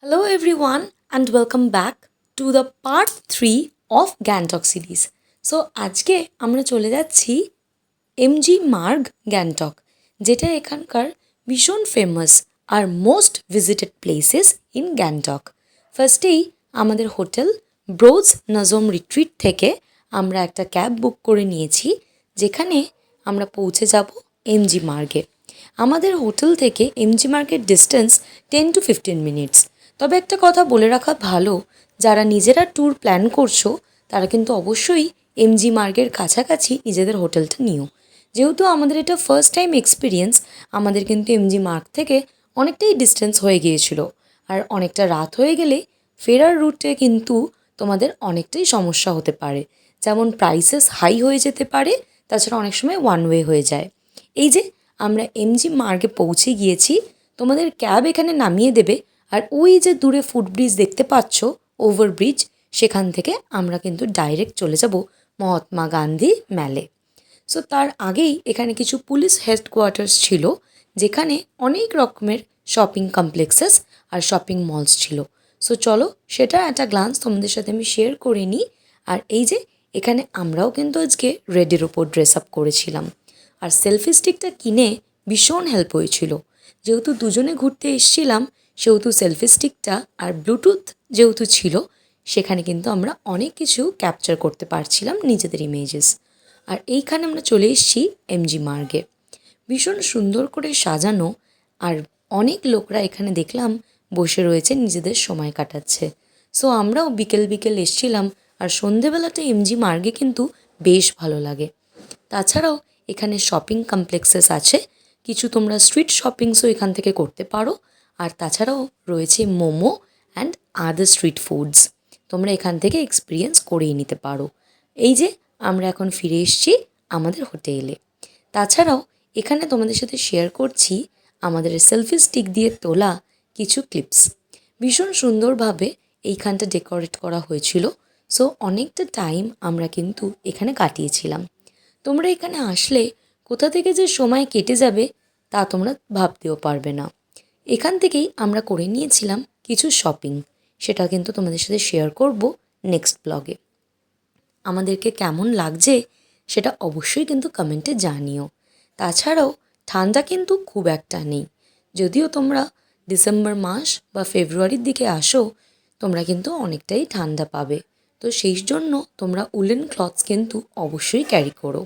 Hello everyone and welcome back to the part 3 of Gangtok series. So আজকে আমরা চলে যাচ্ছি এমজি মার্গ গ্যাংটক, যেটা এখানকার ভীষণ ফেমাস আর most visited places in Gangtok. ফার্স্টেই আমাদের হোটেল ব্রোজ নজম রিট্রিট থেকে আমরা একটা ক্যাব বুক করে নিয়েছি, যেখানে আমরা পৌঁছে যাব এমজি মার্গে। আমাদের হোটেল থেকে এমজি মার্গের ডিস্টেন্স 10 to 15 মিনিটস। তবে একটা কথা বলে রাখা ভালো, যারা নিজেরা ট্যুর প্ল্যান করছো তারা কিন্তু অবশ্যই এমজি মার্গের কাছাকাছি নিজেদের হোটেলটা নিও। যেহেতু আমাদের এটা ফার্স্ট টাইম এক্সপিরিয়েন্স, আমাদের কিন্তু এমজি মার্গ থেকে অনেকটাই ডিস্টেন্স হয়ে গিয়েছিল, আর অনেকটা রাত হয়ে গেলে ফেরার রুটে কিন্তু তোমাদের অনেকটাই সমস্যা হতে পারে। যেমন প্রাইসেস হাই হয়ে যেতে পারে, তাছাড়া অনেক সময় ওয়ান ওয়ে হয়ে যায়। এই যে আমরা এমজি মার্গে পৌঁছে গিয়েছি, তোমাদের ক্যাব এখানে নামিয়ে দেবে, আর ওই যে দূরে ফুটব্রিজ দেখতে পাচ্ছ, ওভারব্রিজ, সেখান থেকে আমরা কিন্তু ডাইরেক্ট চলে যাব মহাত্মা গান্ধী ম্যালে। সো তার আগেই এখানে কিছু পুলিশ হেডকোয়ার্টার্স ছিল, যেখানে অনেক রকমের শপিং কমপ্লেক্সেস আর শপিং মলস ছিল। সো চলো সেটা একটা গ্লান্স তোমাদের সাথে আমি শেয়ার করে নিই। আর এই যে এখানে আমরাও কিন্তু আজকে রেডের ওপর ড্রেস আপ করেছিলাম, আর সেলফি স্টিকটা কিনে ভীষণ হেল্প হয়েছিল। যেহেতু দুজনে ঘুরতে এসেছিলাম, সেহেতু সেলফি স্টিকটা আর ব্লুটুথ যেহেতু ছিল, সেখানে কিন্তু আমরা অনেক কিছু ক্যাপচার করতে পারছিলাম নিজেদের ইমেজেস। আর এইখানে আমরা চলে এসেছি এমজি মার্গে, ভীষণ সুন্দর করে সাজানো, আর অনেক লোকরা এখানে দেখলাম বসে রয়েছে, নিজেদের সময় কাটাচ্ছে। সো আমরাও বিকেল বিকেল এসছিলাম, আর সন্ধেবেলাটা এমজি মার্গে কিন্তু বেশ ভালো লাগে। তাছাড়াও এখানে শপিং কমপ্লেক্সেস আছে, কিছু তোমরা স্ট্রিট শপিংসও এখান থেকে করতে পারো। আর তাছাড়াও রয়েছে momo and other street foods, তোমরা এখান থেকে এক্সপিরিয়েন্স করেই নিতে পারো। এই যে আমরা এখন ফিরে এসেছি আমাদের হোটেলে। তাছাড়াও এখানে তোমাদের সাথে শেয়ার করছি আমাদের সেলফি স্টিক দিয়ে তোলা কিছু ক্লিপস। ভীষণ সুন্দরভাবে এইখানটা ডেকোরেট করা হয়েছিল। সো অনেকটা টাইম আমরা কিন্তু এখানে কাটিয়েছিলাম। তোমরা এখানে আসলে কোথা থেকে যে সময় কেটে যাবে তা তোমরা ভাবতেও পারবে না। এখান থেকেই আমরা করে নিয়েছিলাম কিছু শপিং, সেটা কিন্তু তোমাদের সাথে শেয়ার করব নেক্সট ব্লগে। আমাদেরকে কেমন লাগছে সেটা অবশ্যই কিন্তু কমেন্টে জানিও। তাছাড়াও ঠান্ডা কিন্তু খুব একটা নেই, যদিও তোমরা ডিসেম্বর মাস বা ফেব্রুয়ারির দিকে আসো, তোমরা কিন্তু অনেকটাই ঠান্ডা পাবে। তো সেই জন্য তোমরা উলেন ক্লথস কিন্তু অবশ্যই ক্যারি করো।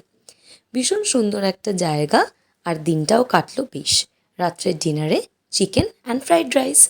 ভীষণ সুন্দর একটা জায়গা, আর দিনটাও কাটলো বেশ। রাত্রের ডিনারে চিকেন অ্যান্ড ফ্রাইড রাইস।